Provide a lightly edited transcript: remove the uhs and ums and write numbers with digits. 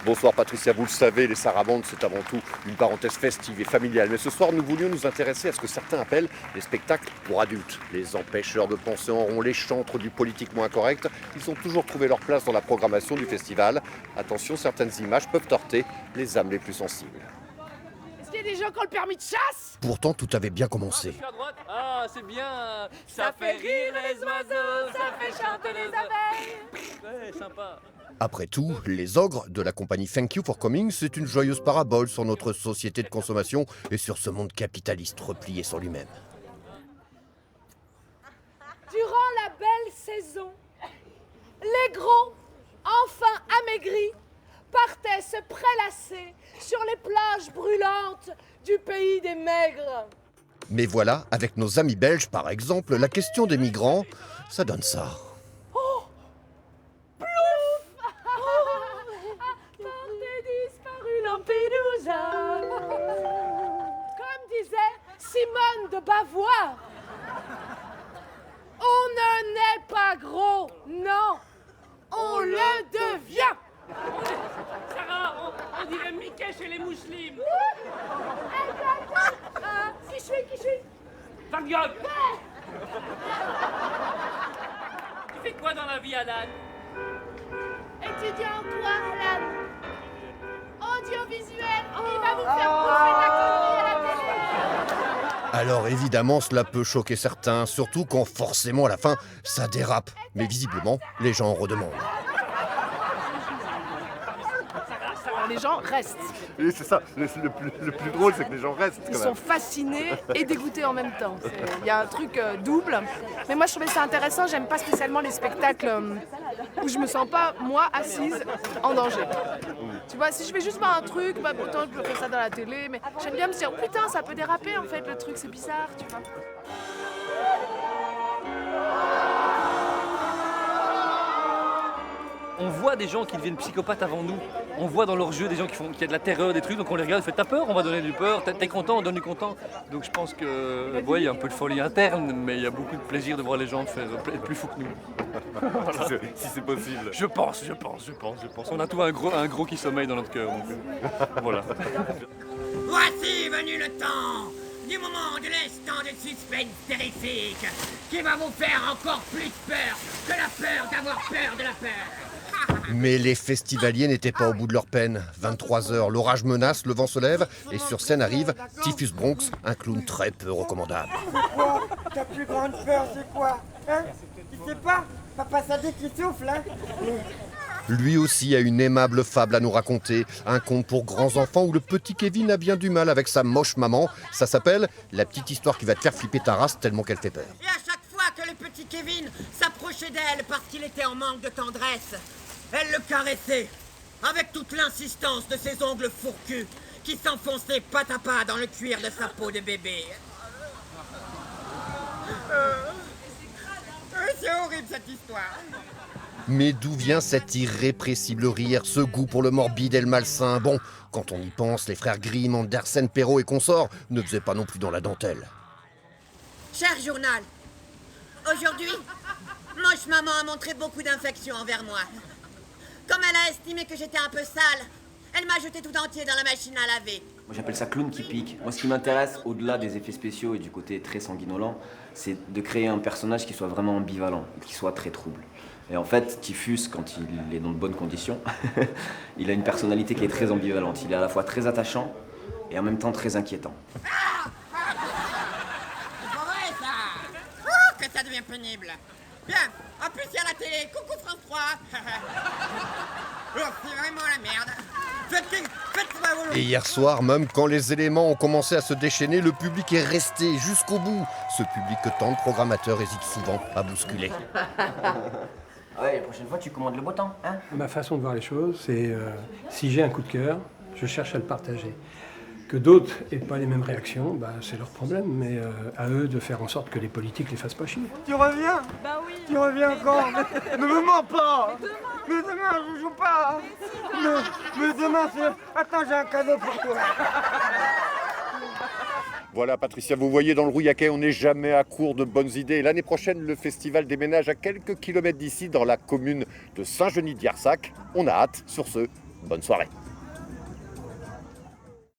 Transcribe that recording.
Bonsoir Patricia, vous le savez, les Sarabandes, c'est avant tout une parenthèse festive et familiale. Mais ce soir, nous voulions nous intéresser à ce que certains appellent les spectacles pour adultes. Les empêcheurs de penser en rond, les chantres du politiquement incorrect, ils ont toujours trouvé leur place dans la programmation du festival. Attention, certaines images peuvent heurter les âmes les plus sensibles. Est-ce qu'il y a des gens qui ont le permis de chasse? Pourtant, tout avait bien commencé. Ah, c'est bien. Ça fait rire les oiseaux, ça fait chanter les abeilles. Ouais, sympa. Après tout, Les Ogres de la compagnie Thank You for Coming, c'est une joyeuse parabole sur notre société de consommation et sur ce monde capitaliste replié sur lui-même. Durant la belle saison, les gros, enfin amaigris, partaient se prélasser sur les plages brûlantes du pays des maigres. Mais voilà, avec nos amis belges par exemple, la question des migrants, ça donne ça. Lampedusa. Comme disait Simone de Beauvoir, on ne naît pas gros, non, on le devient. Sarah, on dirait Mickey chez les mousselim. Qui je suis Van Gogh. Tu fais quoi dans la vie, Alan? Étudiant quoi, Alan? Audiovisuel, il va vous faire bouffer de la connerie à la télé. Alors évidemment, cela peut choquer certains, surtout quand forcément à la fin, ça dérape. Mais visiblement, les gens en redemandent. Les gens restent. Oui, c'est ça, le plus drôle, c'est que les gens restent Ils sont fascinés et dégoûtés en même temps. Il y a un truc double. Mais moi, je trouvais ça intéressant. J'aime pas spécialement les spectacles où je me sens pas, moi, assise en danger. Tu vois, si je fais juste voir un truc, bah, pourtant, je peux faire ça dans la télé. Mais j'aime bien me dire, oh, putain, ça peut déraper, en fait, le truc, c'est bizarre, tu vois. On voit des gens qui deviennent psychopathes avant nous. On voit dans leur jeu des gens qui a de la terreur, des trucs, donc on les regarde, on fait t'as peur, on va donner du peur, t'es content, on donne du content. Donc je pense que, ouais, il y a un peu de folie interne, mais il y a beaucoup de plaisir de voir les gens faire plus fou que nous. Voilà. Si c'est possible. Je pense. On a tout un gros qui sommeille dans notre cœur, donc voilà. Voici venu le temps du moment de l'instant de suspense terrifique qui va vous faire encore plus peur que la peur d'avoir peur de la peur. Mais les festivaliers n'étaient pas au bout de leur peine. 23h, l'orage menace, le vent se lève, et sur scène arrive Typhus Bronx, un clown très peu recommandable. Quoi? Ta plus grande peur, c'est quoi? Hein? Tu sais pas? Papa Sadiq qui souffle, hein? Lui aussi a une aimable fable à nous raconter, un conte pour grands enfants où le petit Kevin a bien du mal avec sa moche maman. Ça s'appelle « La petite histoire qui va te faire flipper ta race tellement qu'elle fait peur ». Et à chaque fois que le petit Kevin s'approchait d'elle parce qu'il était en manque de tendresse, elle le caressait avec toute l'insistance de ses ongles fourcus qui s'enfonçaient pas à pas dans le cuir de sa peau de bébé. C'est horrible cette histoire. Mais d'où vient cet irrépressible rire, ce goût pour le morbide et le malsain? Bon, quand on y pense, les frères Grimm, Andersen, Perrault et consorts ne faisaient pas non plus dans la dentelle. Cher journal, aujourd'hui, Moche Maman a montré beaucoup d'infection envers moi. Comme elle a estimé que j'étais un peu sale, elle m'a jeté tout entier dans la machine à laver. Moi j'appelle ça clown qui pique. Moi ce qui m'intéresse, au-delà des effets spéciaux et du côté très sanguinolent, c'est de créer un personnage qui soit vraiment ambivalent, qui soit très trouble. Et en fait, Typhus, quand il est dans de bonnes conditions, il a une personnalité qui est très ambivalente. Il est à la fois très attachant et en même temps très inquiétant. C'est pas vrai ça! Oh, que ça devient pénible! Bien, en plus il y a la télé, coucou France 3! Oh, c'est vraiment la merde! Faites ma volonté! Et hier soir, même quand les éléments ont commencé à se déchaîner, le public est resté jusqu'au bout. Ce public que tant de programmateurs hésitent souvent à bousculer. Ah ouais, la prochaine fois tu commandes le beau temps, hein? Ma façon de voir les choses, c'est si j'ai un coup de cœur, je cherche à le partager. Que d'autres n'aient pas les mêmes réactions, bah, c'est leur problème, mais à eux de faire en sorte que les politiques les fassent pas chier. Tu reviens? Bah oui. Tu reviens encore? Ne me mens pas! Mais demain, je joue pas! Mais demain, c'est... Attends, j'ai un cadeau pour toi! Voilà Patricia, vous voyez dans le Rouillaquais, on n'est jamais à court de bonnes idées. L'année prochaine, le festival déménage à quelques kilomètres d'ici, dans la commune de Saint-Genis-d'Iarsac. On a hâte. Sur ce, bonne soirée.